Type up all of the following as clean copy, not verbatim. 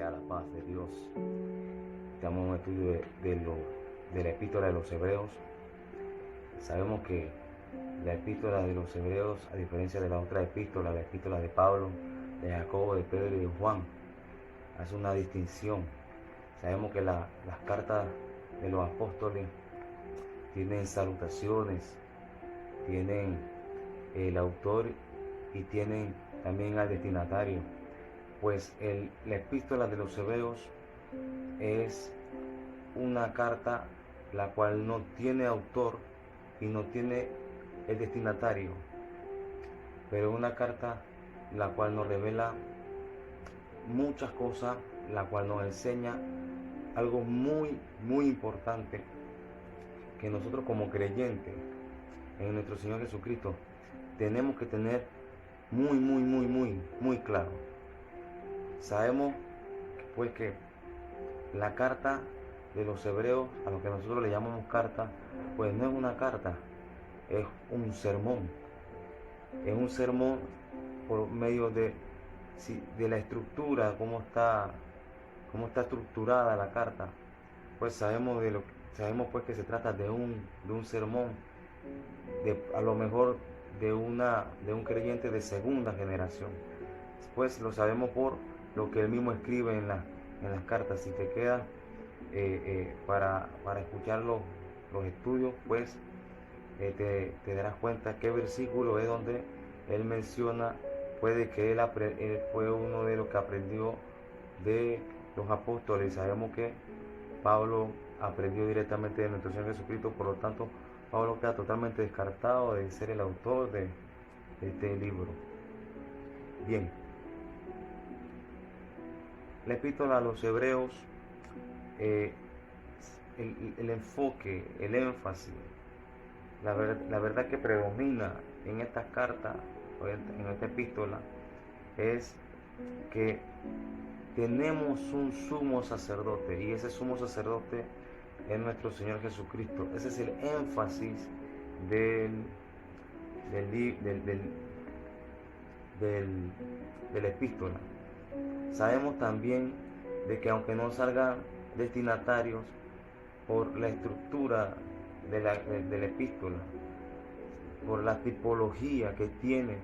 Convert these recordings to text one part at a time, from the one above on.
sea la paz de Dios. Estamos en un estudio de la epístola de los Hebreos. Sabemos que la epístola de los Hebreos, a diferencia de la otra epístola, la epístola de Pablo, de Jacobo, de Pedro y de Juan, hace una distinción. Sabemos que las cartas de los apóstoles tienen salutaciones, tienen el autor y tienen también al destinatario. Pues la epístola de los Hebreos es una carta la cual no tiene autor y no tiene el destinatario, pero una carta la cual nos revela muchas cosas, la cual nos enseña algo muy importante, que nosotros como creyentes en nuestro Señor Jesucristo tenemos que tener muy claro. Sabemos pues que la carta de los Hebreos, a lo que nosotros le llamamos carta, pues no es una carta, es un sermón. Es un sermón por medio de la estructura, cómo está estructurada la carta. Pues sabemos pues que se trata de un sermón, a lo mejor de un creyente de segunda generación. Pues lo sabemos por lo que él mismo escribe en las cartas. Si te queda para escuchar los estudios, pues te darás cuenta qué versículo es donde él menciona, puede que él fue uno de los que aprendió de los apóstoles. Sabemos que Pablo aprendió directamente de nuestro Señor Jesucristo, por lo tanto Pablo queda totalmente descartado de ser el autor de este libro. Bien, la epístola a los Hebreos, el enfoque, el énfasis, la verdad que predomina en estas cartas, en esta epístola, es que tenemos un sumo sacerdote, y ese sumo sacerdote es nuestro Señor Jesucristo. Ese es el énfasis de la epístola. Sabemos también de que aunque no salgan destinatarios, por la estructura de la epístola, por la tipología que tiene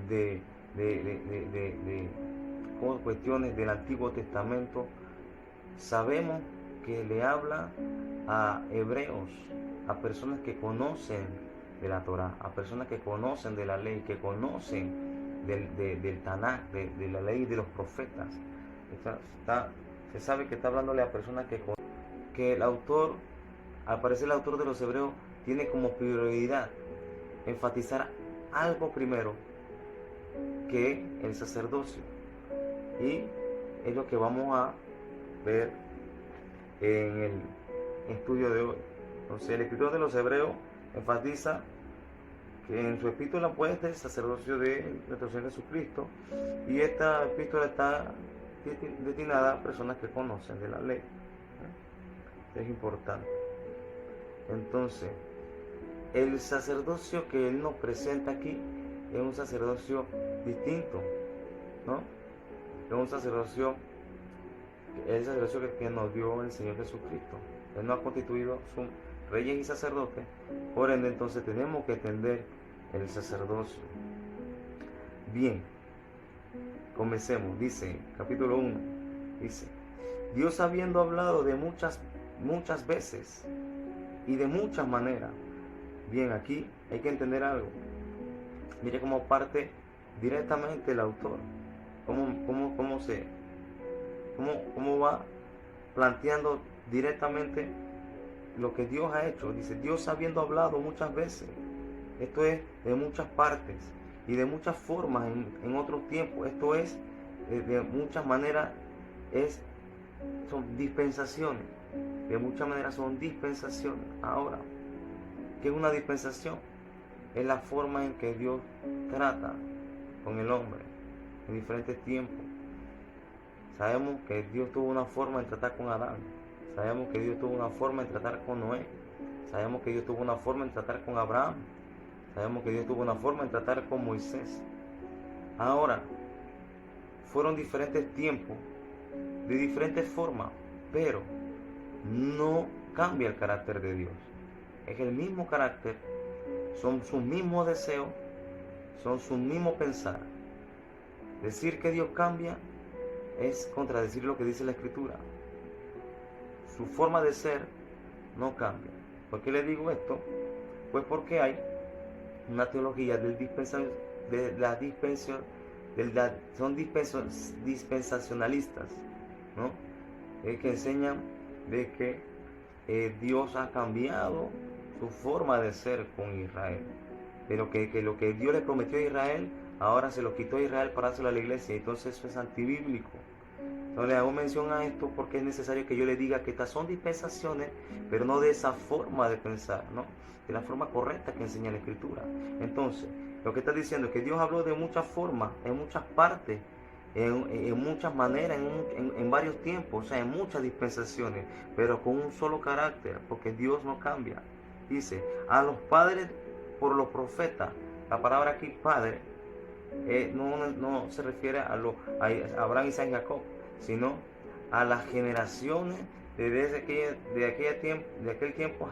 de cuestiones del Antiguo Testamento, sabemos que le habla a hebreos, a personas que conocen de la Torá, a personas que conocen de la ley, que conocen del Tanaj, de la ley de los profetas. Se sabe que está hablándole a personas que el autor, al parecer el autor de los Hebreos, tiene como prioridad enfatizar algo primero, que el sacerdocio. Y es lo que vamos a ver en el estudio de hoy. Entonces, el escritor de los Hebreos enfatiza que en su epístola pues el sacerdocio de nuestro Señor Jesucristo, y esta epístola está destinada a personas que conocen de la ley. Es importante. Entonces, el sacerdocio que él nos presenta aquí es un sacerdocio distinto, ¿no? Es un sacerdocio, el sacerdocio que nos dio el Señor Jesucristo. Él nos ha constituido reyes y sacerdotes. Por ende, entonces tenemos que entender el sacerdocio. Bien, comencemos. Dice, capítulo 1, dice: Dios, habiendo hablado de muchas veces y de muchas maneras. Bien, aquí hay que entender algo. Mire cómo parte directamente el autor, cómo va planteando directamente lo que Dios ha hecho. Dice, Dios habiendo hablado muchas veces. Esto es de muchas partes y de muchas formas en otros tiempos. Esto es de muchas maneras, son dispensaciones. De muchas maneras son dispensaciones. Ahora, ¿qué es una dispensación? Es la forma en que Dios trata con el hombre en diferentes tiempos. Sabemos que Dios tuvo una forma de tratar con Adán. Sabemos que Dios tuvo una forma de tratar con Noé. Sabemos que Dios tuvo una forma de tratar con Abraham. Sabemos que Dios tuvo una forma de tratar con Moisés. Ahora, fueron diferentes tiempos de diferentes formas, pero no cambia el carácter de Dios. Es el mismo carácter, son sus mismos deseos, son su mismo pensar. Decir que Dios cambia es contradecir lo que dice la Escritura. Su forma de ser no cambia. ¿Por qué le digo esto? Pues porque hay una teología son dispensacionalistas, ¿no? Que enseñan de que Dios ha cambiado su forma de ser con Israel, pero que lo que Dios le prometió a Israel, ahora se lo quitó a Israel para hacerlo a la iglesia. Entonces eso es antibíblico. Entonces le hago mención a esto porque es necesario que yo le diga que estas son dispensaciones, pero no de esa forma de pensar, ¿no? De la forma correcta que enseña la Escritura. Entonces, lo que está diciendo es que Dios habló de muchas formas, en muchas partes, en muchas maneras, en varios tiempos, o sea, en muchas dispensaciones, pero con un solo carácter, porque Dios no cambia. Dice, a los padres por los profetas. La palabra aquí, padre, no se refiere a Abraham, Isaac y Jacob, sino a las generaciones de aquel tiempo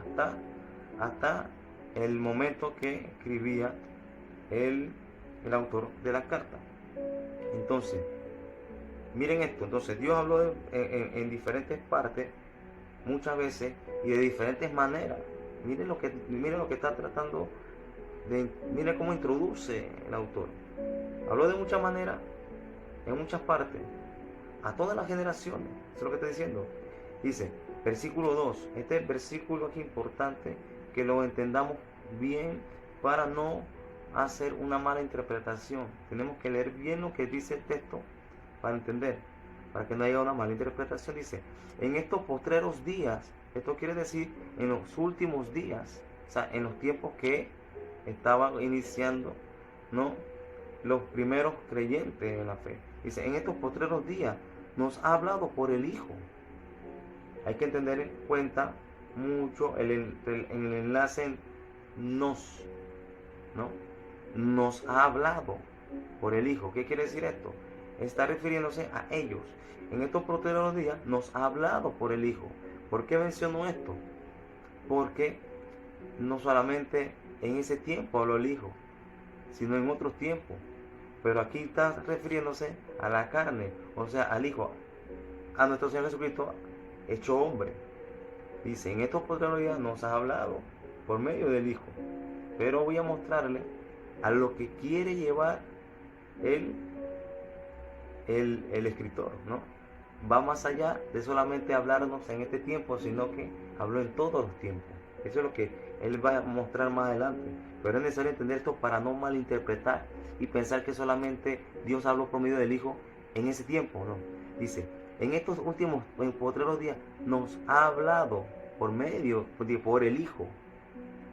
hasta el momento que escribía el autor de la carta. Entonces, miren esto. Entonces, Dios habló en diferentes partes, muchas veces, y de diferentes maneras. Miren lo que está tratando miren cómo introduce el autor. Habló de muchas maneras, en muchas partes, a todas las generaciones. Eso es lo que está diciendo. Dice, versículo 2. Este versículo es importante que lo entendamos bien para no hacer una mala interpretación. Tenemos que leer bien lo que dice el texto para entender, para que no haya una mala interpretación. Dice, en estos postreros días, esto quiere decir en los últimos días, o sea, en los tiempos que estaban iniciando, ¿no?, los primeros creyentes en la fe. Dice, en estos postreros días nos ha hablado por el Hijo. Hay que tener en cuenta mucho el enlace nos, ¿no? Nos ha hablado por el Hijo. ¿Qué quiere decir esto? Está refiriéndose a ellos. En estos postreros días nos ha hablado por el Hijo. ¿Por qué menciono esto? Porque no solamente en ese tiempo habló el Hijo, sino en otros tiempos. Pero aquí está refiriéndose a la carne, o sea, al Hijo, a nuestro Señor Jesucristo hecho hombre. Dice, en estos postreros días nos ha hablado por medio del Hijo. Pero voy a mostrarle a lo que quiere llevar el escritor, ¿no? Va más allá de solamente hablarnos en este tiempo, sino que habló en todos los tiempos. Eso es lo que él va a mostrar más adelante. Pero es necesario entender esto para no malinterpretar y pensar que solamente Dios habló por medio del Hijo en ese tiempo, ¿no? Dice, en estos últimos postreros días nos ha hablado por el Hijo.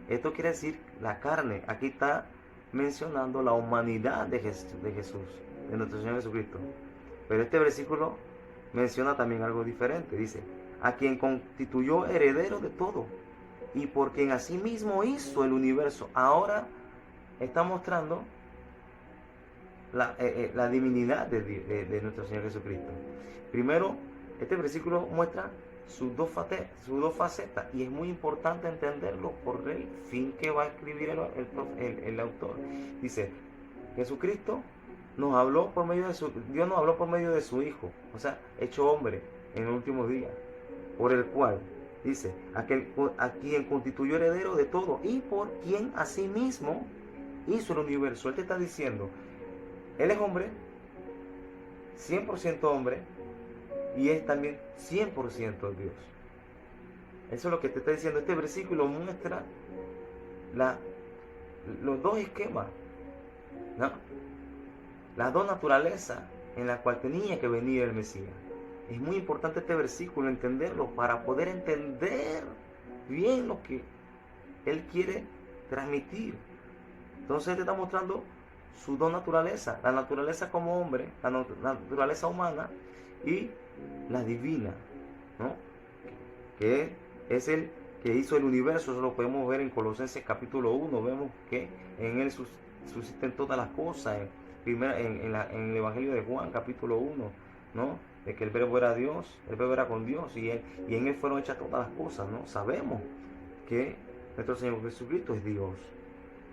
Esto quiere decir la carne. Aquí está mencionando la humanidad de Jesús, de nuestro Señor Jesucristo. Pero este versículo menciona también algo diferente. Dice, a quien constituyó heredero de todo y por quien asimismo hizo el universo. Ahora está mostrando la divinidad de nuestro Señor Jesucristo. Primero, este versículo muestra sus dos facetas, y es muy importante entenderlo por el fin que va a escribir el autor. Dice, Jesucristo nos habló por medio de Dios nos habló por medio de su Hijo, o sea, hecho hombre en los últimos días, por el cual, dice, a quien constituyó heredero de todo y por quien asimismo hizo el universo. Él te está diciendo, él es hombre, 100% hombre, y es también 100% Dios. Eso es lo que te está diciendo. Este versículo muestra los dos esquemas, ¿no? Las dos naturalezas en las cuales tenía que venir el Mesías. Es muy importante este versículo, entenderlo, para poder entender bien lo que Él quiere transmitir. Entonces Él te está mostrando sus dos naturalezas, la naturaleza como hombre, la naturaleza humana y la divina, ¿no? Que es el que hizo el universo. Eso lo podemos ver en Colosenses capítulo 1. Vemos que en Él subsisten todas las cosas. En el Evangelio de Juan capítulo 1, ¿no? de que el verbo era Dios, el verbo era con Dios y en él fueron hechas todas las cosas, ¿no? Sabemos que nuestro Señor Jesucristo es Dios,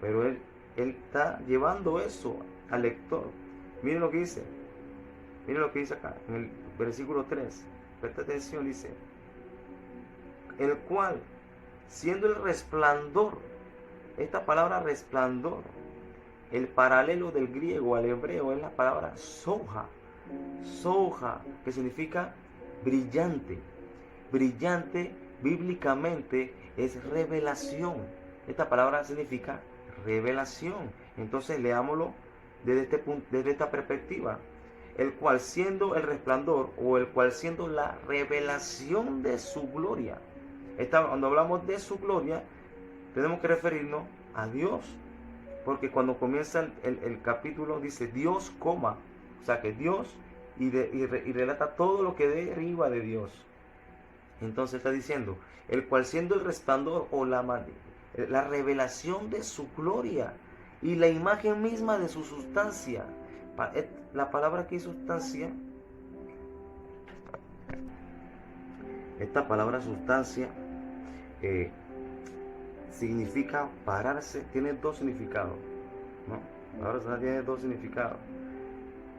pero él está llevando eso al lector. Miren lo que dice, acá en el versículo 3, presta atención, dice, el cual, siendo el resplandor, esta palabra resplandor, el paralelo del griego al hebreo es la palabra soja, que significa brillante. Brillante bíblicamente es revelación. Esta palabra significa revelación. Entonces leámoslo desde esta perspectiva. El cual siendo el resplandor, o el cual siendo la revelación de su gloria. Cuando hablamos de su gloria, tenemos que referirnos a Dios, porque cuando comienza el capítulo dice Dios, o sea que Dios, y relata todo lo que deriva de Dios. Entonces está diciendo, el cual siendo el resplandor o la revelación de su gloria y la imagen misma de su sustancia. La palabra aquí sustancia, esta palabra sustancia significa pararse, tiene dos significados, ¿no? La palabra sustancia tiene dos significados.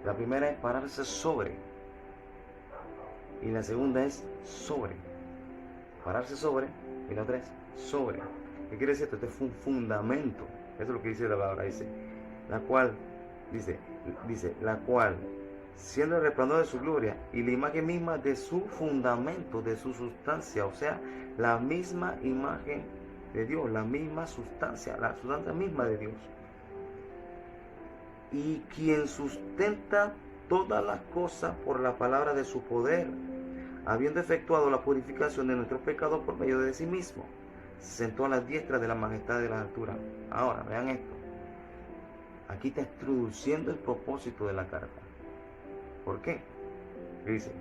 La primera es pararse sobre y la segunda es sobre. Pararse sobre y la otra es sobre. ¿Qué quiere decir esto? Este es un fundamento. Eso es lo que dice la palabra. Dice, la cual, siendo el resplandor de su gloria y la imagen misma de su fundamento, de su sustancia, o sea, la misma imagen de Dios, la misma sustancia, la sustancia misma de Dios. Y quien sustenta todas las cosas por la palabra de su poder, habiendo efectuado la purificación de nuestros pecados por medio de sí mismo, se sentó a la diestra de la majestad de la altura. Ahora, vean esto. Aquí está introduciendo el propósito de la carta. ¿Por qué? Dice,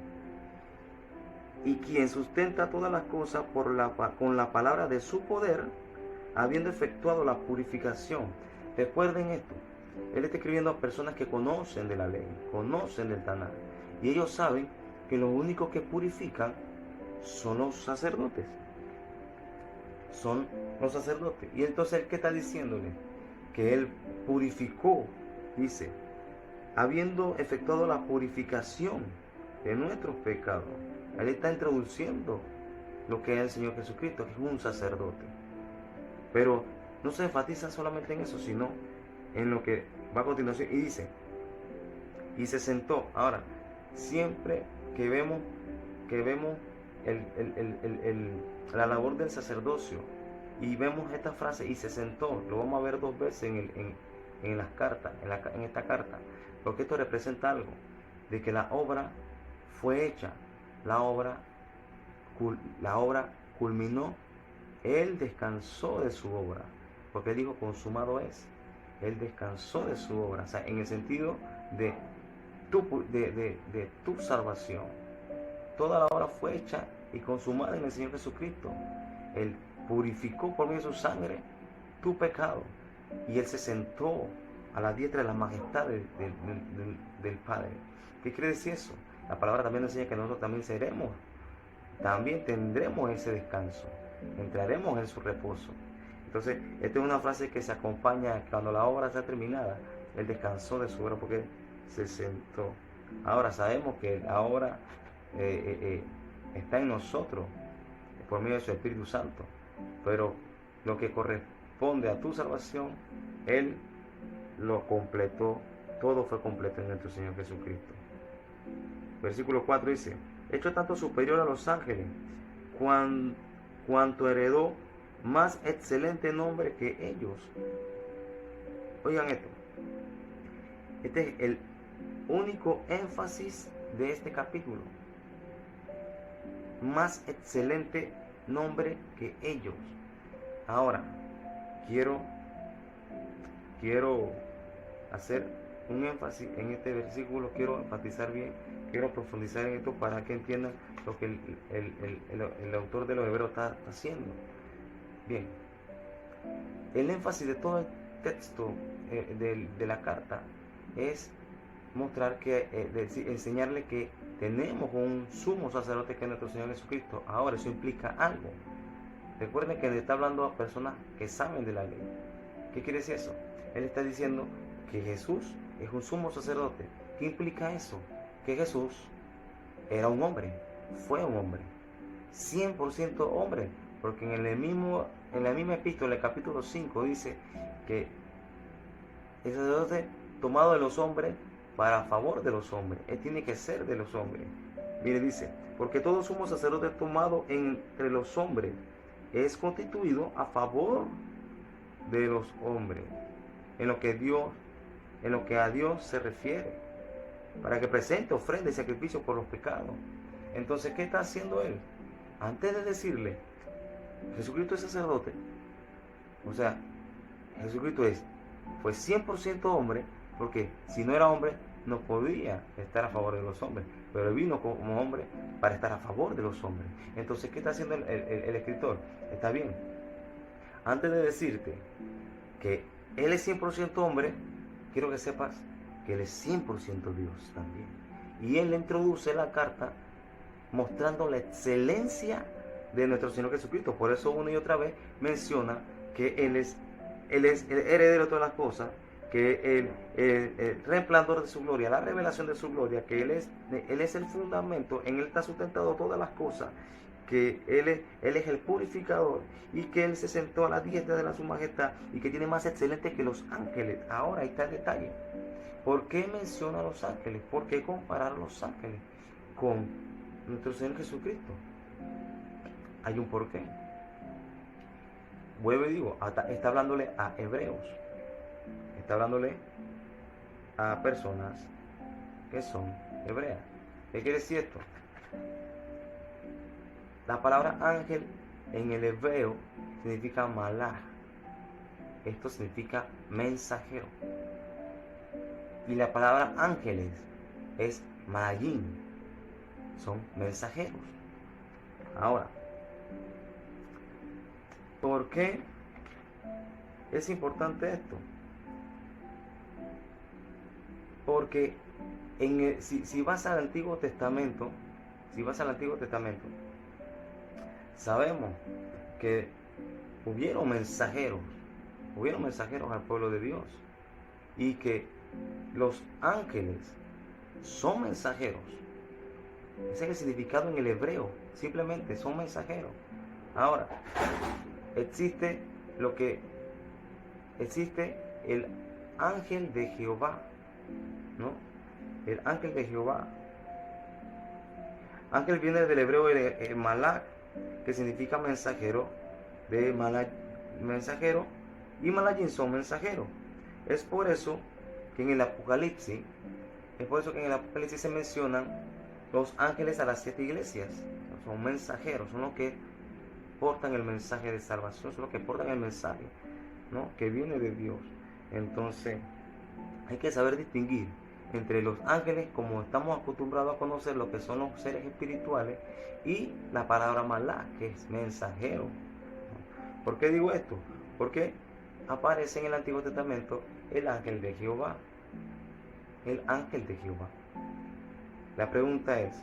y quien sustenta todas las cosas con la palabra de su poder, habiendo efectuado la purificación. Recuerden esto. Él está escribiendo a personas que conocen de la ley, conocen del Tanaj, y ellos saben que los únicos que purifican son los sacerdotes. Son los sacerdotes. Y entonces, ¿qué está diciéndole? Que él purificó, dice, habiendo efectuado la purificación de nuestros pecados. Él está introduciendo lo que es el Señor Jesucristo, que es un sacerdote. Pero no se enfatiza solamente en eso, sino en lo que va a continuación. Y dice, y se sentó. Ahora, siempre que vemos la labor del sacerdocio y vemos esta frase, y se sentó, lo vamos a ver dos veces en las cartas, en esta carta, porque esto representa algo, de que la obra fue hecha, la obra culminó, él descansó de su obra, porque él dijo consumado es, él descansó de su obra, o sea, en el sentido de tu salvación. Toda la obra fue hecha y consumada en el Señor Jesucristo. Él purificó por medio de su sangre tu pecado, y él se sentó a la diestra de la majestad del Padre. ¿Qué quiere decir eso? La palabra también nos enseña que nosotros también tendremos ese descanso, entraremos en su reposo. Entonces, esta es una frase que se acompaña cuando la obra está terminada. Él descansó de su obra porque se sentó. Ahora sabemos que la obra está en nosotros por medio de su Espíritu Santo, pero lo que corresponde a tu salvación, Él lo completó, todo fue completo en nuestro Señor Jesucristo. Versículo 4 dice, hecho tanto superior a los ángeles, cuanto heredó más excelente nombre que ellos. Oigan esto, este es el único énfasis de este capítulo. Más excelente nombre que ellos. Ahora, quiero hacer un énfasis en este versículo, quiero enfatizar bien, quiero profundizar en esto para que entiendan lo que el autor de los Hebreos está haciendo. Bien, el énfasis de todo el texto de la carta es mostrar que, enseñarle que tenemos un sumo sacerdote que es nuestro Señor Jesucristo. Ahora, eso implica algo. Recuerden que él está hablando a personas que saben de la ley. ¿Qué quiere decir eso? Él está diciendo que Jesús es un sumo sacerdote. ¿Qué implica eso? Que Jesús era un hombre, fue un hombre, 100% hombre, porque en la misma epístola, el capítulo 5, dice que el sacerdote tomado de los hombres para favor de los hombres, él tiene que ser de los hombres. Mire, dice, porque todo sumo sacerdote tomado entre los hombres es constituido a favor de los hombres, en lo que a Dios se refiere, para que presente ofrenda y sacrificio por los pecados. Entonces, ¿qué está haciendo él? Antes de decirle, Jesucristo es sacerdote, o sea, Jesucristo fue 100% hombre, porque si no era hombre, no podía estar a favor de los hombres, pero él vino como hombre para estar a favor de los hombres. Entonces, ¿qué está haciendo el escritor? Está bien, antes de decirte que él es 100% hombre, quiero que sepas que él es 100% Dios también. Y él introduce la carta mostrando la excelencia de nuestro Señor Jesucristo. Por eso una y otra vez menciona que Él es el heredero de todas las cosas, que el resplandor de su gloria, la revelación de su gloria, que Él es el fundamento, en Él está sustentado todas las cosas, que Él es el purificador y que Él se sentó a la diestra de su majestad y que tiene más excelente que los ángeles. Ahora ahí está el detalle. ¿Por qué menciona a los ángeles? ¿Por qué comparar a los ángeles con nuestro Señor Jesucristo? Hay un porqué. Vuelvo y digo, está hablándole a hebreos, está hablándole a personas que son hebreas. ¿Qué quiere decir esto? La palabra ángel en el hebreo significa malach. Esto significa mensajero. Y la palabra ángeles es malachim. Son mensajeros. Ahora, ¿por qué es importante esto? Porque si vas al Antiguo Testamento, sabemos que hubieron mensajeros al pueblo de Dios, y que los ángeles son mensajeros. Ese es el significado en el hebreo, simplemente son mensajeros. Ahora, existe el ángel de Jehová, ¿no? El ángel de Jehová. Ángel viene del hebreo el malach, que significa mensajero, de malach, mensajero, y malachim son mensajeros. Es por eso que en el Apocalipsis se mencionan los ángeles a las 7 iglesias. Son mensajeros, son los que portan el mensaje de salvación, son los que portan el mensaje, ¿no?, que viene de Dios. Entonces, hay que saber distinguir entre los ángeles, como estamos acostumbrados a conocer lo que son los seres espirituales, y la palabra malach, que es mensajero. ¿Por qué digo esto? Porque aparece en el Antiguo Testamento el ángel de Jehová. El ángel de Jehová. La pregunta es,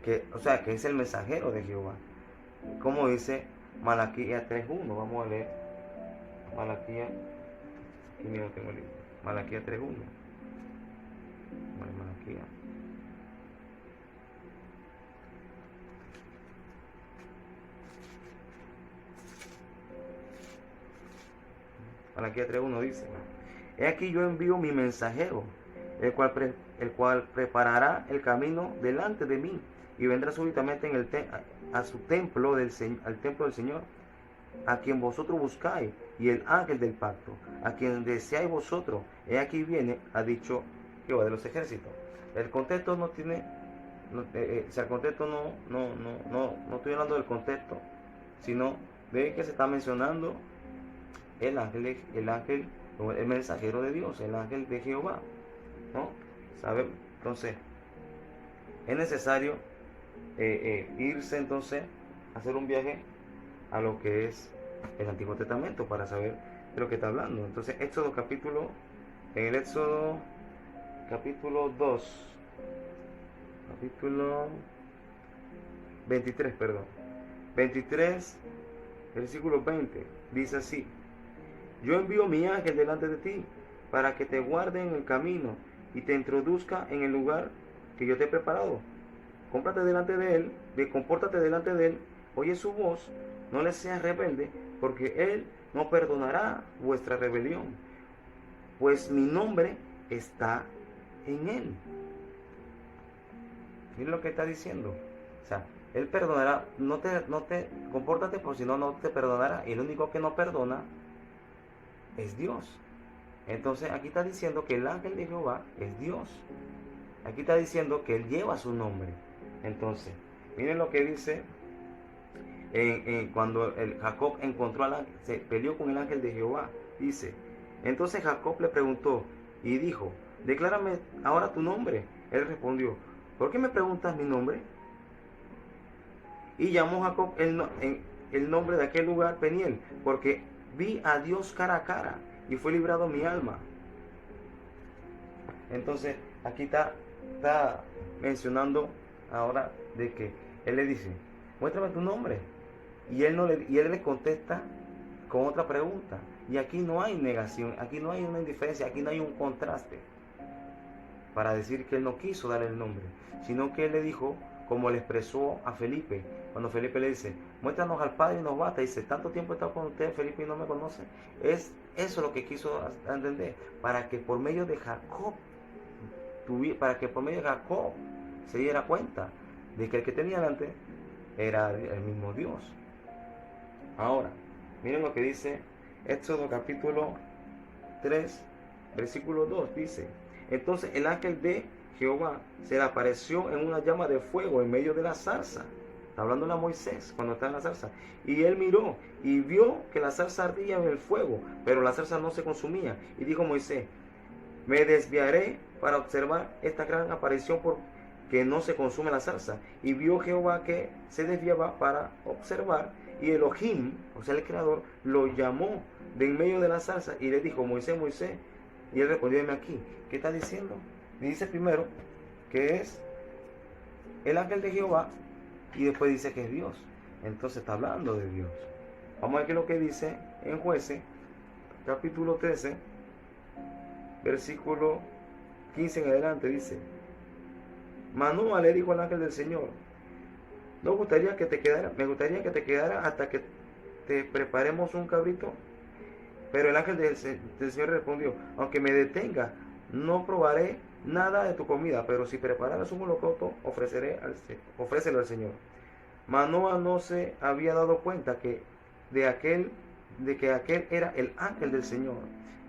que es el mensajero de Jehová. Como dice Malaquías 3.1. Vamos a leer Malaquías. Aquí mismo tengo el libro. Malaquías 3.1. Malaquías. Malaquías 3.1 dice: He aquí yo envío mi mensajero, el cual preparará el camino delante de mí, y vendrá súbitamente a su templo al templo del Señor, a quien vosotros buscáis, y el ángel del pacto, a quien deseáis vosotros. He aquí viene, ha dicho Jehová de los ejércitos. El contexto no tiene, el contexto no estoy hablando del contexto, sino de que se está mencionando el ángel, el mensajero de Dios, el ángel de Jehová, ¿no? ¿Sabe? Entonces, es necesario irse entonces a hacer un viaje a lo que es el Antiguo Testamento para saber de lo que está hablando. Entonces, Éxodo capítulo en el Éxodo capítulo 2, capítulo 23, perdón. 23, versículo 20, dice así: yo envío mi ángel delante de ti, para que te guarde en el camino y te introduzca en el lugar que yo te he preparado. Compórtate delante de él, compórtate delante de él, oye su voz, no le seas rebelde, porque él no perdonará vuestra rebelión, pues mi nombre está en él. Miren lo que está diciendo. O sea, él perdonará, compórtate, por si no, no te perdonará. Y el único que no perdona es Dios. Entonces aquí está diciendo que el ángel de Jehová es Dios. Aquí está diciendo que él lleva su nombre. Entonces, miren lo que dice cuando Jacob encontró al ángel, se peleó con el ángel de Jehová. Dice: entonces Jacob le preguntó y dijo: declárame ahora tu nombre. Él respondió: ¿por qué me preguntas mi nombre? Y llamó Jacob el nombre de aquel lugar Peniel, porque vi a Dios cara a cara y fue librado mi alma. Entonces aquí está mencionando ahora de que él le dice: muéstrame tu nombre, y él le contesta con otra pregunta. Y aquí no hay negación, aquí no hay una indiferencia, aquí no hay un contraste para decir que él no quiso dar el nombre, sino que él le dijo, como le expresó a Felipe, cuando Felipe le dice: muéstranos al Padre y nos basta. Dice: tanto tiempo he estado con usted, Felipe, y no me conoce. Es eso lo que quiso entender, para que por medio de Jacob se diera cuenta de que el que tenía delante era el mismo Dios. Ahora, miren lo que dice Éxodo capítulo 3, versículo 2, dice: entonces el ángel de Jehová se le apareció en una llama de fuego en medio de la zarza. Está hablando a Moisés cuando está en la zarza. Y él miró y vio que la zarza ardía en el fuego, pero la zarza no se consumía. Y dijo Moisés: me desviaré para observar esta gran aparición, porque no se consume la zarza. Y vio Jehová que se desviaba para observar, y Elohim, o sea el Creador, lo llamó de en medio de la zarza y le dijo: Moisés, Moisés. Y él respondió: heme aquí. ¿Qué está diciendo? Dice primero que es el ángel de Jehová, y después dice que es Dios. Entonces está hablando de Dios. Vamos a ver qué es lo que dice en Jueces capítulo 13, versículo 15 en adelante. Dice: Manoa le dijo al ángel del Señor: me gustaría que te quedara hasta que te preparemos un cabrito. Pero el ángel del Señor respondió: aunque me detenga, no probaré nada de tu comida, pero si prepararas un holocausto, ofrécelo al Señor. Manoa no se había dado cuenta de que aquel era el ángel del Señor.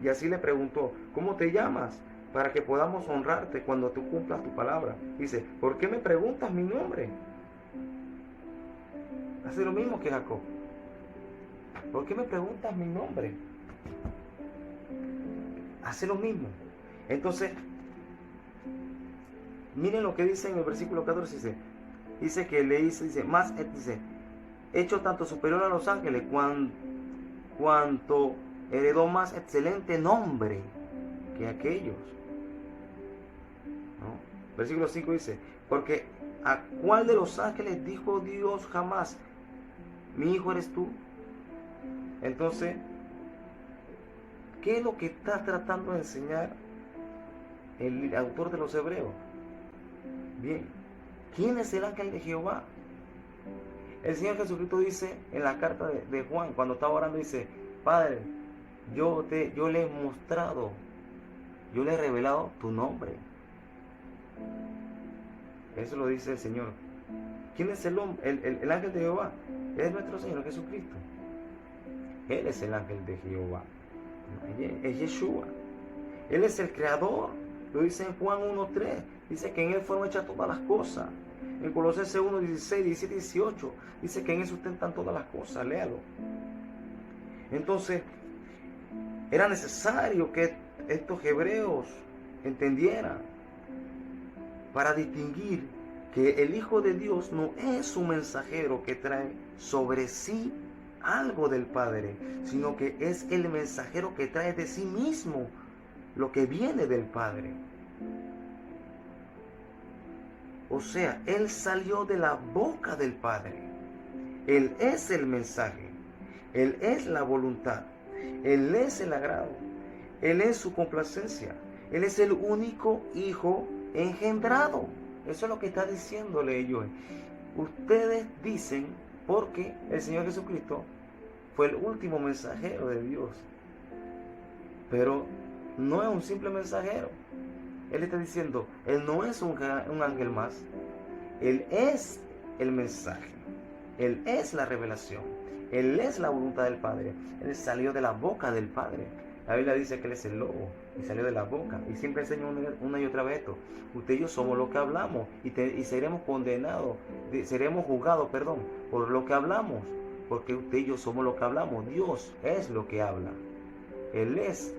Y así le preguntó: ¿cómo te llamas? Para que podamos honrarte cuando tú cumplas tu palabra. Dice: ¿por qué me preguntas mi nombre? Hace lo mismo que Jacob. ¿Por qué me preguntas mi nombre? Hace lo mismo. Entonces, miren lo que dice en el versículo 14. Dice que le dice, hecho tanto superior a los ángeles, cuanto heredó más excelente nombre que aquellos. ¿No? Versículo 5 dice: porque ¿a cuál de los ángeles dijo Dios jamás: mi hijo eres tú? Entonces, ¿qué es lo que está tratando de enseñar el autor de los Hebreos? Bien, ¿quién es el ángel de Jehová? El Señor Jesucristo dice en la carta de Juan, cuando estaba orando, dice: Padre, yo le he mostrado, yo le he revelado tu nombre. Eso lo dice el Señor. ¿Quién es el ángel de Jehová? Es nuestro Señor Jesucristo. Él es el ángel de Jehová. Es Yeshua. Él es el creador. Lo dice en Juan 1:3. Dice que en él fueron hechas todas las cosas. En Colosenses 1:16, 17 y 18. Dice que en él sustentan todas las cosas. Léalo. Entonces, era necesario que estos hebreos entendieran, para distinguir que el Hijo de Dios no es un mensajero que trae sobre sí algo del Padre, sino que es el mensajero que trae de sí mismo lo que viene del Padre. O sea, Él salió de la boca del Padre. Él es el mensaje. Él es la voluntad. Él es el agrado. Él es su complacencia. Él es el único Hijo engendrado. Eso es lo que está diciéndole ellos. Ustedes dicen porque el Señor Jesucristo fue el último mensajero de Dios. Pero no es un simple mensajero. Él está diciendo, Él no es un ángel más. Él es el mensaje. Él es la revelación. Él es la voluntad del Padre. Él salió de la boca del Padre. La Biblia dice que Él es el lobo y salió de la boca. Y siempre enseño una y otra vez esto. Usted y yo somos lo que hablamos y seremos condenados, seremos juzgados, por lo que hablamos. Porque usted y yo somos lo que hablamos. Dios es lo que habla. Él es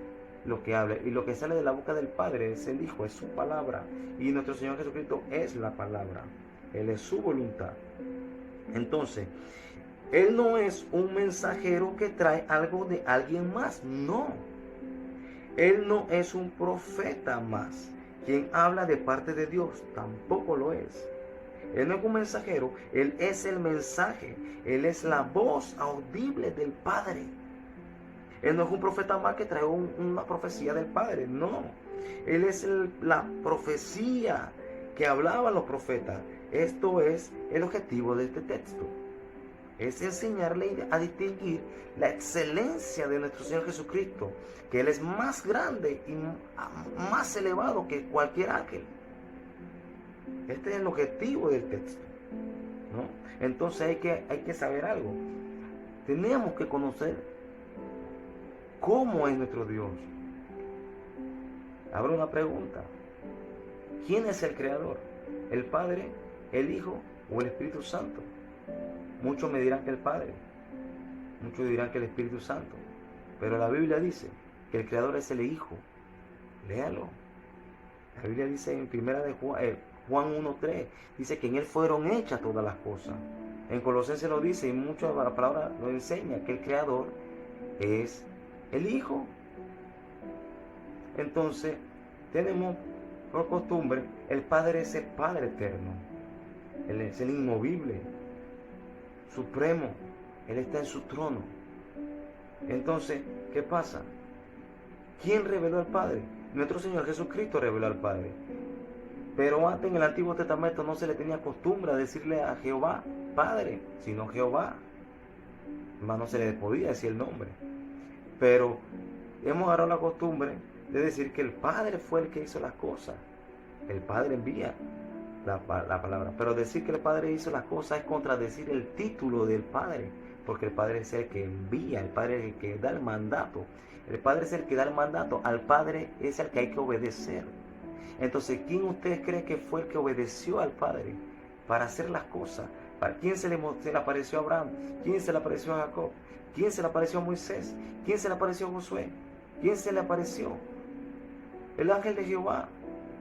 lo que habla. Y lo que sale de la boca del Padre es el Hijo, es su palabra. Y nuestro Señor Jesucristo es la palabra. Él es su voluntad. Entonces, Él no es un mensajero que trae algo de alguien más. No. Él no es un profeta más, quien habla de parte de Dios. Tampoco lo es. Él no es un mensajero. Él es el mensaje. Él es la voz audible del Padre. Él no es un profeta más que trae una profecía del Padre. No. Él es la profecía que hablaban los profetas. Esto es el objetivo de este texto. Es enseñarle a distinguir la excelencia de nuestro Señor Jesucristo, que Él es más grande y más elevado que cualquier ángel. Este es el objetivo del texto, ¿no? Entonces hay que saber algo. Tenemos que conocer cómo es nuestro Dios. Habrá una pregunta. ¿Quién es el Creador? ¿El Padre, el Hijo o el Espíritu Santo? Muchos me dirán que el Padre, muchos dirán que el Espíritu Santo, pero la Biblia dice que el Creador es el Hijo. Léalo. La Biblia dice en primera de Juan 1:3, dice que en Él fueron hechas todas las cosas. En Colosenses lo dice y muchas palabras lo enseña que el Creador es el Hijo. Entonces, tenemos por costumbre, el Padre es el Padre eterno. Él es el inmovible, supremo. Él está en su trono. Entonces, ¿qué pasa? ¿Quién reveló al Padre? Nuestro Señor Jesucristo reveló al Padre. Pero antes en el Antiguo Testamento no se le tenía costumbre a decirle a Jehová Padre, sino Jehová. Más no se le podía decir el nombre. Pero hemos agarrado la costumbre de decir que el Padre fue el que hizo las cosas. El Padre envía la palabra. Pero decir que el Padre hizo las cosas es contradecir el título del Padre. Porque el Padre es el que envía, el Padre es el que da el mandato. El Padre es el que da el mandato. Al Padre es el que hay que obedecer. Entonces, ¿quién ustedes creen que fue el que obedeció al Padre para hacer las cosas? ¿Para quién se le apareció a Abraham? ¿Quién se le apareció a Jacob? ¿Quién se le apareció a Moisés? ¿Quién se le apareció a Josué? ¿Quién se le apareció? El ángel de Jehová,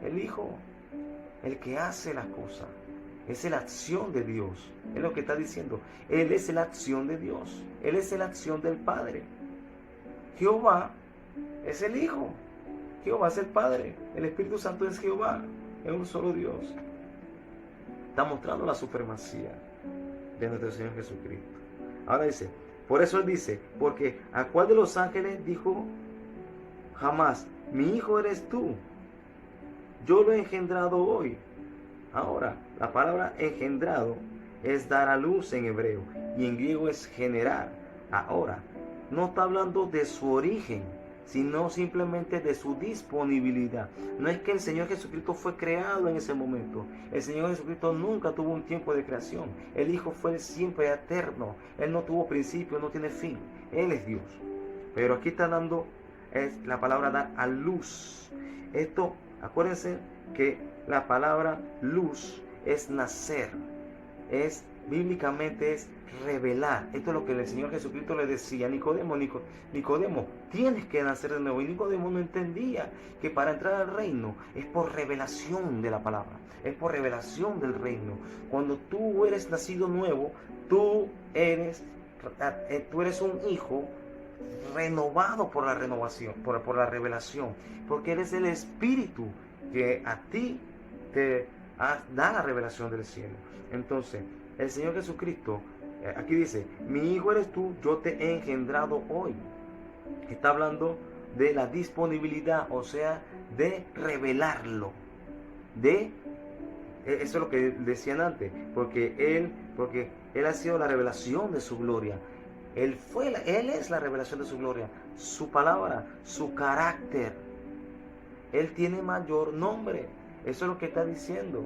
el Hijo, el que hace las cosas. Es la acción de Dios. Es lo que está diciendo. Él es la acción de Dios. Él es la acción del Padre. Jehová es el Hijo. Jehová es el Padre. El Espíritu Santo es Jehová. Es un solo Dios. Está mostrando la supremacía de nuestro Señor Jesucristo. Ahora dice, por eso Él dice, porque ¿a cuál de los ángeles dijo jamás, mi hijo eres tú? Yo lo he engendrado hoy. Ahora, la palabra engendrado es dar a luz en hebreo y en griego es generar. Ahora, no está hablando de su origen, sino simplemente de su disponibilidad. No es que el Señor Jesucristo fue creado en ese momento. El Señor Jesucristo nunca tuvo un tiempo de creación. El Hijo fue siempre eterno. Él no tuvo principio, no tiene fin. Él es Dios. Pero aquí está dando la palabra dar a luz. Esto, acuérdense que la palabra luz es nacer. Bíblicamente es revelar. Esto es lo que el Señor Jesucristo le decía a Nicodemo. Nicodemo, tienes que nacer de nuevo. Y Nicodemo no entendía que para entrar al reino es por revelación de la palabra. Es por revelación del reino. Cuando tú eres nacido nuevo, tú eres un hijo renovado por la renovación, por la revelación, porque Él es el Espíritu que a ti te da la revelación del cielo. Entonces, el Señor Jesucristo, aquí dice, mi hijo eres tú, yo te he engendrado hoy. Está hablando de la disponibilidad, o sea, de revelarlo, eso es lo que decían antes, porque Él ha sido la revelación de su gloria. Él es la revelación de su gloria, su palabra, su carácter. Él tiene mayor nombre. Eso es lo que está diciendo.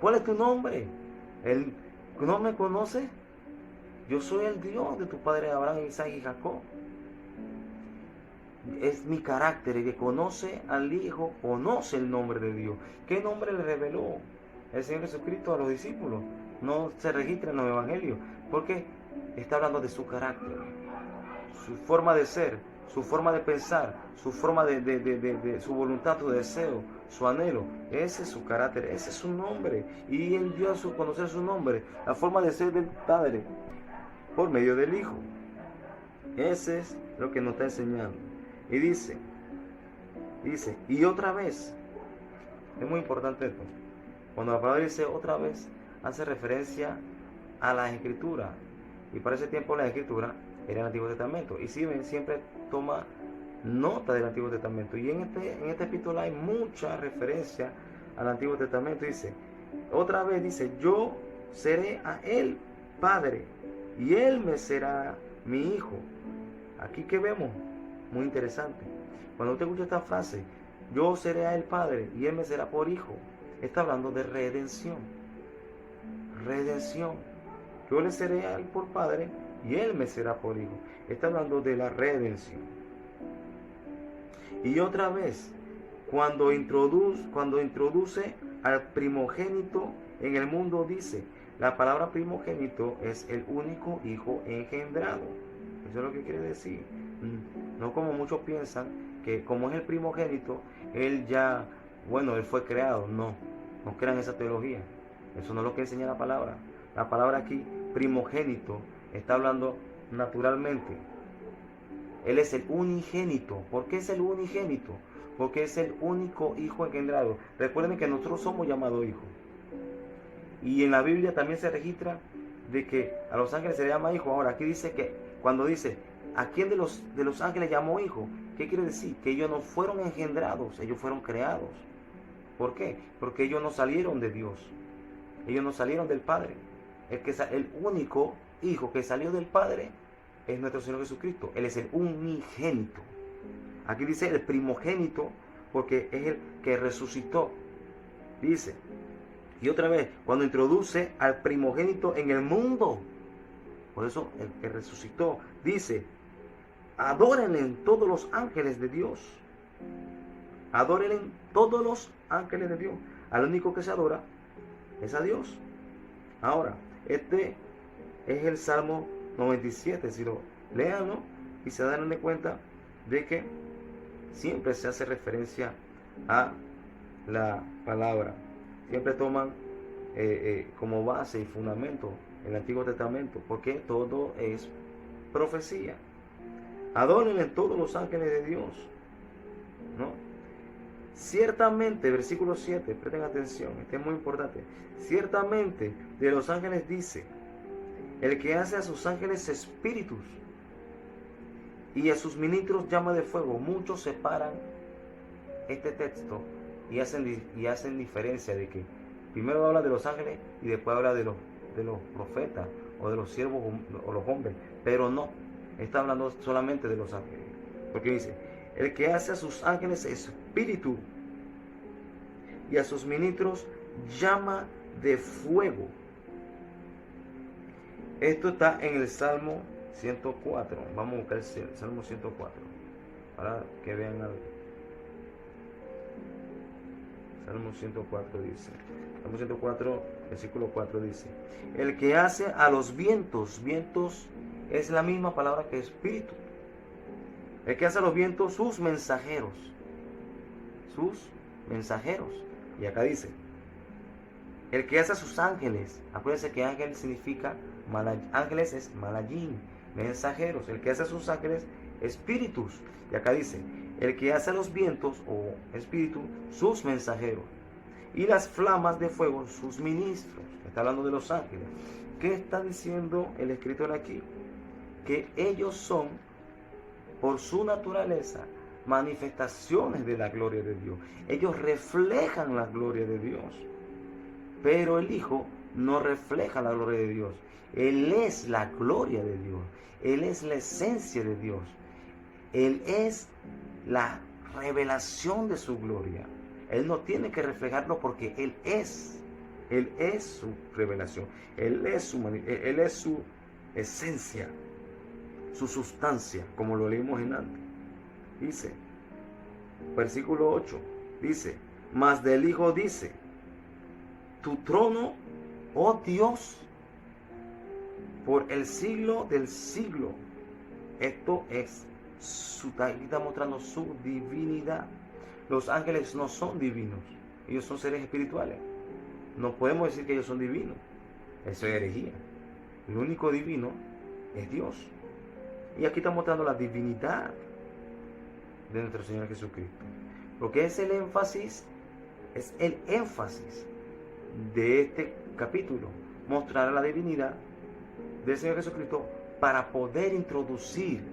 ¿Cuál es tu nombre? ¿Él no me conoce? Yo soy el Dios de tu padre Abraham, Isaac y Jacob. Es mi carácter, el que conoce al Hijo, conoce el nombre de Dios. ¿Qué nombre le reveló el Señor Jesucristo a los discípulos? No se registra en los evangelios, porque está hablando de su carácter, su forma de ser, su forma de pensar, su forma de su voluntad, su deseo, su anhelo. Ese es su carácter, ese es su nombre. Y Él dio a conocer su nombre, la forma de ser del Padre, por medio del Hijo. Ese es lo que nos está enseñando. Y dice, y otra vez, es muy importante esto, cuando la palabra dice otra vez, hace referencia a las Escrituras, y para ese tiempo la Escritura era el Antiguo Testamento, y si ven, siempre toma nota del Antiguo Testamento, y en esta epístola hay mucha referencia al Antiguo Testamento. Dice, otra vez dice, yo seré a él padre, y él me será mi hijo. Aquí que vemos, muy interesante. Cuando usted escucha esta frase, yo seré a él padre y él me será por hijo, está hablando de redención. Redención. Yo le seré a él por padre y él me será por hijo. Está hablando de la redención. Y otra vez, cuando introduce al primogénito en el mundo, dice, la palabra primogénito es el único hijo engendrado. Eso es lo que quiere decir. No como muchos piensan, que como es el primogénito, él fue creado. No crean esa teología. Eso no es lo que enseña la palabra. La palabra aquí, primogénito, está hablando naturalmente. Él es el unigénito. ¿Por qué es el unigénito? Porque es el único hijo engendrado. Recuerden que nosotros somos llamados hijos. Y en la Biblia también se registra de que a los ángeles se les llama hijo. Ahora, aquí dice que cuando dice, ¿a quién de los ángeles llamó hijo? ¿Qué quiere decir? Que ellos no fueron engendrados, ellos fueron creados. ¿Por qué? Porque ellos no salieron de Dios. Ellos no salieron del Padre. El único hijo que salió del Padre es nuestro Señor Jesucristo. Él es el unigénito. Aquí dice el primogénito porque es el que resucitó. Dice, y otra vez, cuando introduce al primogénito en el mundo, por eso el que resucitó, dice, adórenle todos los ángeles de Dios. Adórenle todos los ángeles de Dios. Al único que se adora es a Dios. Ahora, este es el Salmo 97. Si lo lean, ¿no? Y se dan cuenta de que siempre se hace referencia a la palabra. Siempre toman como base y fundamento el Antiguo Testamento, porque todo es profecía. Adórenle todos los ángeles de Dios, ¿no? Ciertamente, versículo 7, presten atención, este es muy importante. Ciertamente de los ángeles dice, el que hace a sus ángeles espíritus y a sus ministros llama de fuego. Muchos separan este texto y hacen diferencia de que primero habla de los ángeles y después habla de los profetas o de los siervos o los hombres, pero no, está hablando solamente de los ángeles, porque dice, el que hace a sus ángeles espíritu y a sus ministros llama de fuego. Esto está en el Salmo 104. Vamos a buscar el Salmo 104 para que vean algo. Salmo 104 dice, Salmo 104, versículo 4 dice, el que hace a los vientos, vientos es la misma palabra que espíritu. El que hace a los vientos sus mensajeros. Y acá dice, el que hace a sus ángeles. Acuérdense que ángel significa, ángeles es malajim, mensajeros. El que hace sus ángeles, espíritus. Y acá dice, el que hace los vientos, o espíritu, sus mensajeros. Y las flamas de fuego, sus ministros. Está hablando de los ángeles. ¿Qué está diciendo el escritor aquí? Que ellos son, por su naturaleza, manifestaciones de la gloria de Dios. Ellos reflejan la gloria de Dios. Pero el Hijo no refleja la gloria de Dios. Él es la gloria de Dios. Él es la esencia de Dios. Él es la revelación de su gloria. Él no tiene que reflejarlo porque Él es. Él es su revelación. Él es su esencia, su sustancia, como lo leímos en antes. Dice, versículo 8, dice, mas del Hijo dice, tu trono, oh Dios, por el siglo del siglo. Esto es, está mostrando su divinidad. Los ángeles no son divinos, ellos son seres espirituales. No podemos decir que ellos son divinos. Eso es herejía. El único divino es Dios. Y aquí está mostrando la divinidad de nuestro Señor Jesucristo. Porque es el énfasis de este capítulo. Mostrar la divinidad del Señor Jesucristo para poder introducir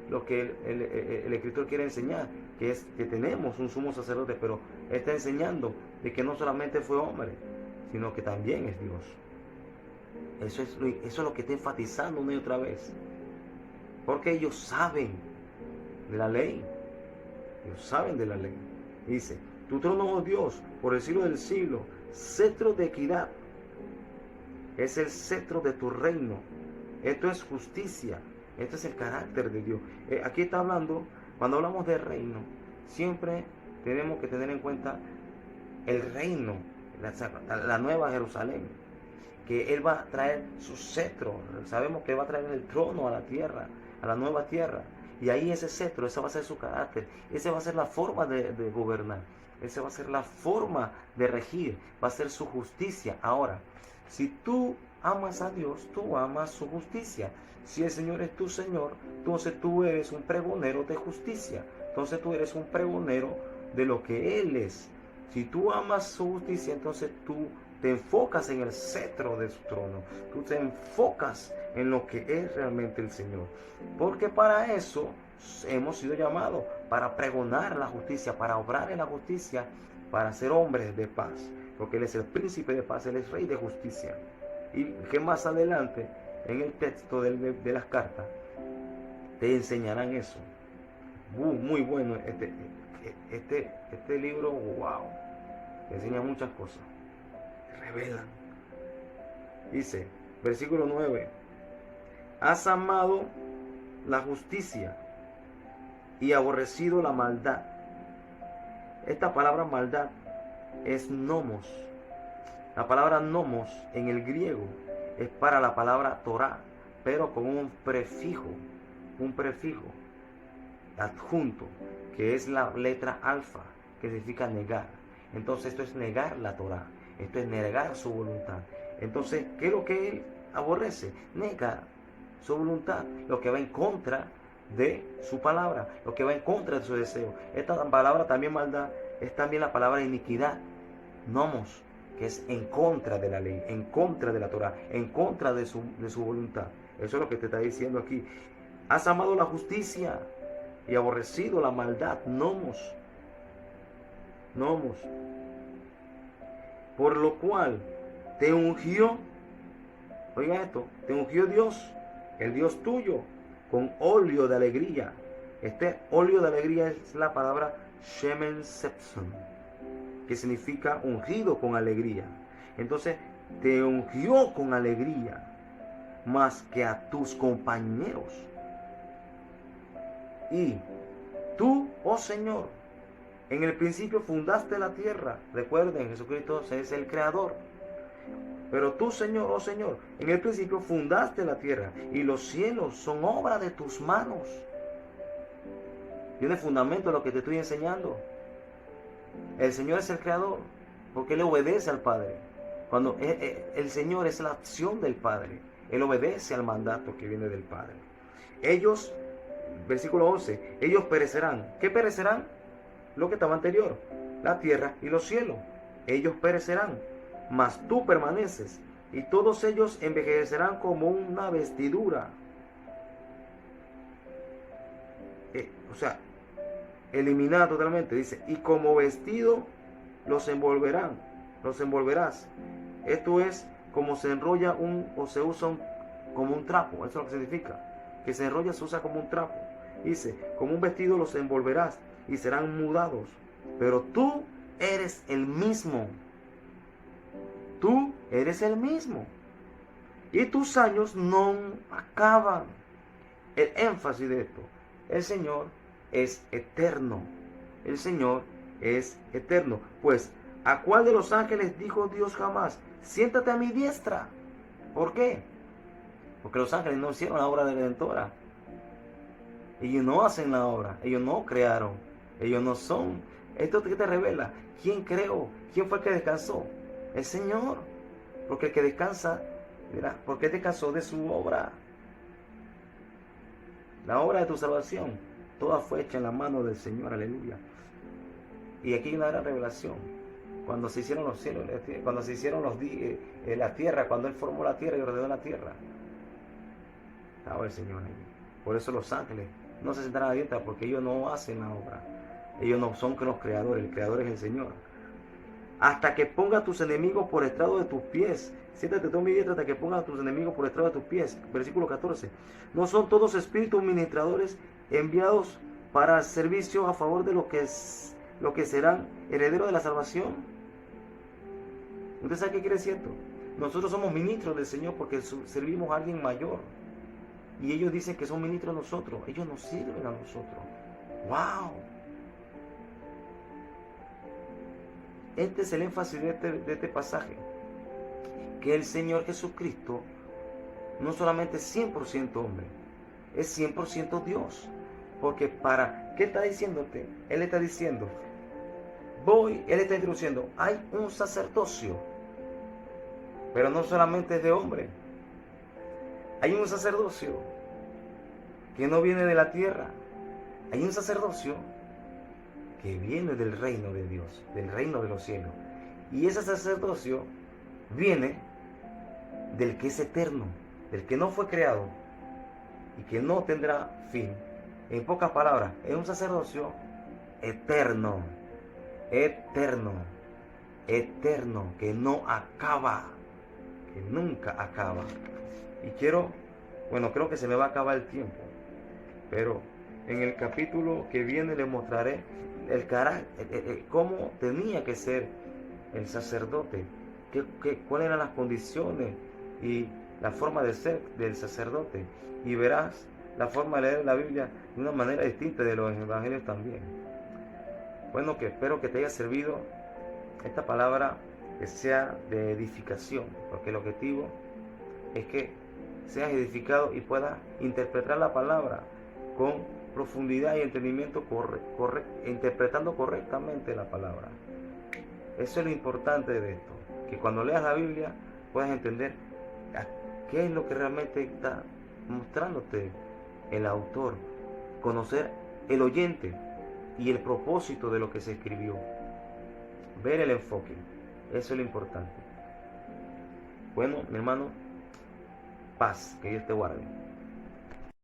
lo que el escritor quiere enseñar, que es que tenemos un sumo sacerdote, pero está enseñando de que no solamente fue hombre, sino que también es Dios. Eso es lo que está enfatizando una y otra vez. Porque ellos saben de la ley. Ellos saben de la ley. Dice, tu trono, oh Dios, por el siglo del siglo, cetro de equidad. Es el cetro de tu reino. Esto es justicia. Esto es el carácter de Dios. Aquí está hablando, cuando hablamos de reino, siempre tenemos que tener en cuenta el reino, la nueva Jerusalén, que Él va a traer su cetro. Sabemos que Él va a traer el trono a la tierra, a la nueva tierra. Y ahí ese cetro, esa va a ser su carácter, esa va a ser la forma de gobernar, esa va a ser la forma de regir, va a ser su justicia. Ahora, si tú amas a Dios, tú amas su justicia. Si el Señor es tu Señor, entonces tú eres un pregonero de justicia. Entonces tú eres un pregonero de lo que Él es. Si tú amas su justicia, entonces tú te enfocas en el cetro de su trono. Tú te enfocas en lo que es realmente el Señor. Porque para eso hemos sido llamados, para pregonar la justicia, para obrar en la justicia, para ser hombres de paz. Porque Él es el príncipe de paz, Él es rey de justicia. Y que más adelante, en el texto de las cartas, te enseñarán eso. Muy bueno este libro, wow, te enseña muchas cosas, te revelan. Dice, versículo 9, has amado la justicia y aborrecido la maldad. Esta palabra maldad es nomos. La palabra nomos en el griego es para la palabra Torah, pero con un prefijo adjunto, que es la letra alfa, que significa negar. Entonces esto es negar la Torah, esto es negar su voluntad. Entonces, ¿qué es lo que Él aborrece? Negar su voluntad, lo que va en contra de su palabra, lo que va en contra de su deseo. Esta palabra también maldad es también la palabra iniquidad, nomos, que es en contra de la ley, en contra de la Torah, en contra de su voluntad. Eso es lo que te está diciendo aquí. Has amado la justicia y aborrecido la maldad, nomos. Por lo cual te ungió, oiga esto, te ungió Dios, el Dios tuyo, con óleo de alegría. Este óleo de alegría es la palabra Shemen Sepson, que significa ungido con alegría. Entonces, te ungió con alegría más que a tus compañeros. Y tú, oh Señor, en el principio fundaste la tierra. Recuerden, Jesucristo es el creador. Pero tú, Señor, oh Señor, en el principio fundaste la tierra y los cielos son obra de tus manos. Tiene fundamento lo que te estoy enseñando. El Señor es el creador porque Él obedece al Padre. Cuando el Señor es la acción del Padre, Él obedece al mandato que viene del Padre. Ellos, versículo 11, ellos perecerán. ¿Qué perecerán? Lo que estaba anterior, la tierra y los cielos. Ellos perecerán, mas tú permaneces, y todos ellos envejecerán como una vestidura. O sea, eliminada totalmente, dice, y como vestido los envolverás. Esto es como se enrolla o se usa como un trapo. Eso es lo que significa, que se enrolla, se usa como un trapo. Dice, como un vestido los envolverás y serán mudados, pero tú eres el mismo. Tú eres el mismo, y tus años no acaban. El énfasis de esto: el Señor es eterno. El Señor es eterno. Pues, ¿a cuál de los ángeles dijo Dios jamás: siéntate a mi diestra? ¿Por qué? Porque los ángeles no hicieron la obra de redentora. Ellos no hacen la obra. Ellos no crearon. Ellos no son. Esto que te revela: ¿quién creó? ¿Quién fue el que descansó? El Señor. Porque el que descansa, mira, porque descansó de su obra. La obra de tu salvación, toda fue hecha en la mano del Señor, aleluya. Y aquí hay una gran revelación. Cuando se hicieron los cielos, cuando se hicieron la tierra, cuando Él formó la tierra y ordenó la tierra, estaba el Señor ahí. Por eso los ángeles no se sentarán a la diestra, porque ellos no hacen la obra. Ellos no son los creadores, el creador es el Señor. Hasta que ponga a tus enemigos por estrado de tus pies. Siéntate tú a mi diestra hasta que ponga a tus enemigos por estrado de tus pies. Versículo 14. ¿No son todos espíritus ministradores enviados para el servicio a favor de lo que serán herederos de la salvación? ¿Usted sabe qué quiere decir esto? Nosotros somos ministros del Señor porque servimos a alguien mayor. Y ellos dicen que son ministros de nosotros. Ellos nos sirven a nosotros. ¡Wow! Este es el énfasis de este pasaje. Que el Señor Jesucristo no solamente es 100% hombre, es 100% Dios. Porque ¿qué está diciéndote? Él está diciendo, Él está introduciendo, hay un sacerdocio, pero no solamente es de hombre. Hay un sacerdocio que no viene de la tierra. Hay un sacerdocio que viene del reino de Dios, del reino de los cielos. Y ese sacerdocio viene del que es eterno, del que no fue creado y que no tendrá fin. En pocas palabras, es un sacerdocio eterno, eterno, eterno, que no acaba, que nunca acaba. Y creo que se me va a acabar el tiempo, pero en el capítulo que viene les mostraré el carácter, cómo tenía que ser el sacerdote, cuáles eran las condiciones y la forma de ser del sacerdote. Y verás la forma de leer la Biblia de una manera distinta de los evangelios también. Bueno, que espero que te haya servido esta palabra, que sea de edificación, porque el objetivo es que seas edificado y puedas interpretar la palabra con profundidad y entendimiento interpretando correctamente la palabra. Eso es lo importante de esto, que cuando leas la Biblia puedas entender qué es lo que realmente está mostrándote el autor, conocer el oyente y el propósito de lo que se escribió, ver el enfoque. Eso es lo importante. Bueno, mi hermano, paz, que Dios te guarde.